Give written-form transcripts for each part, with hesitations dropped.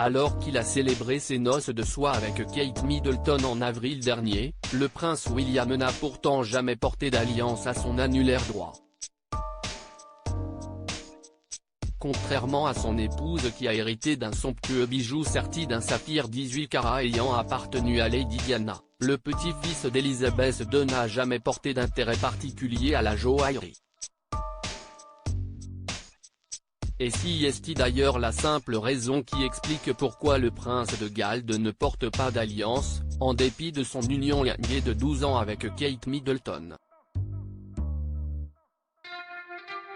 Alors qu'il a célébré ses noces de soie avec Kate Middleton en avril dernier, le prince William n'a pourtant jamais porté d'alliance à son annulaire droit. Contrairement à son épouse qui a hérité d'un somptueux bijou serti d'un saphir 18 carats ayant appartenu à Lady Diana, le petit-fils d'Elizabeth II n'a jamais porté d'intérêt particulier à la joaillerie. Et si est d'ailleurs la simple raison qui explique pourquoi le prince de Galles ne porte pas d'alliance, en dépit de son union lignée de 12 ans avec Kate Middleton.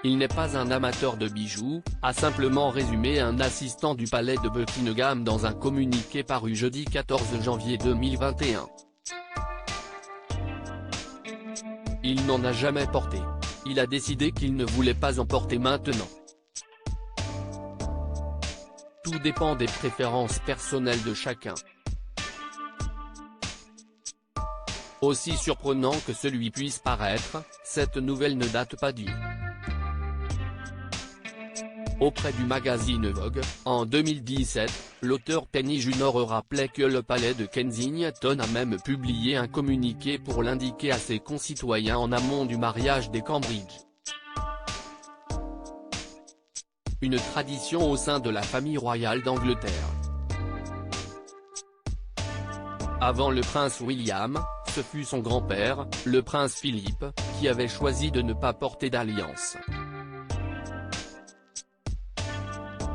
Il n'est pas un amateur de bijoux, a simplement résumé un assistant du palais de Buckingham dans un communiqué paru jeudi 14 janvier 2021. Il n'en a jamais porté. Il a décidé qu'il ne voulait pas en porter maintenant. Tout dépend des préférences personnelles de chacun. Aussi surprenant que celui puisse paraître, cette nouvelle ne date pas d'hier. Auprès du magazine Vogue, en 2017, l'auteur Penny Junor rappelait que le palais de Kensington a même publié un communiqué pour l'indiquer à ses concitoyens en amont du mariage des Cambridge. Une tradition au sein de la famille royale d'Angleterre. Avant le prince William, ce fut son grand-père, le prince Philippe, qui avait choisi de ne pas porter d'alliance.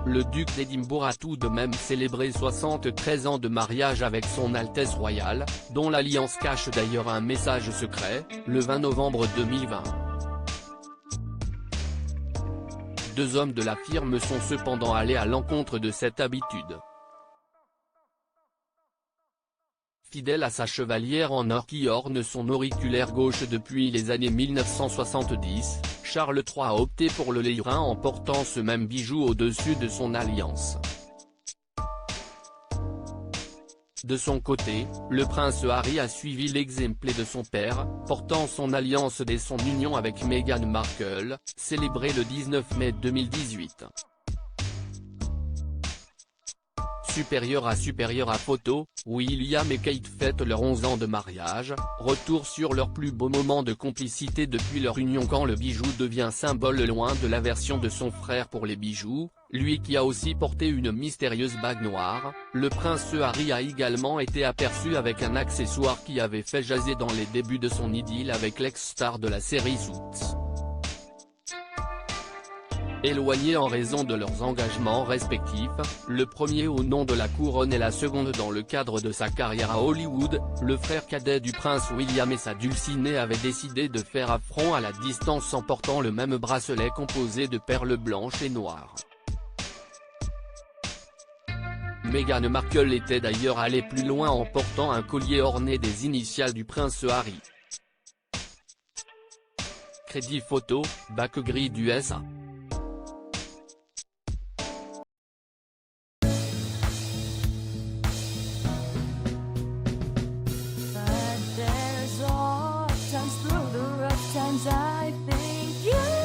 Le duc d'Édimbourg a tout de même célébré 73 ans de mariage avec son Altesse royale, dont l'alliance cache d'ailleurs un message secret, le 20 novembre 2020. Deux hommes de la firme sont cependant allés à l'encontre de cette habitude. Fidèle à sa chevalière en or qui orne son auriculaire gauche depuis les années 1970, Charles III a opté pour le lairin en portant ce même bijou au-dessus de son alliance. De son côté, le prince Harry a suivi l'exemple de son père, portant son alliance dès son union avec Meghan Markle, célébrée le 19 mai 2018. Supérieur à photo, William et Kate fêtent leurs 11 ans de mariage, retour sur leur plus beau moment de complicité depuis leur union quand le bijou devient symbole loin de l'aversion de son frère pour les bijoux, lui qui a aussi porté une mystérieuse bague noire. Le prince Harry a également été aperçu avec un accessoire qui avait fait jaser dans les débuts de son idylle avec l'ex-star de la série Suits. Éloignés en raison de leurs engagements respectifs, le premier au nom de la couronne et la seconde dans le cadre de sa carrière à Hollywood, le frère cadet du prince William et sa dulcinée avaient décidé de faire affront à la distance en portant le même bracelet composé de perles blanches et noires. Meghan Markle était d'ailleurs allée plus loin en portant un collier orné des initiales du prince Harry. Crédit photo, bac gris d'USA. I think you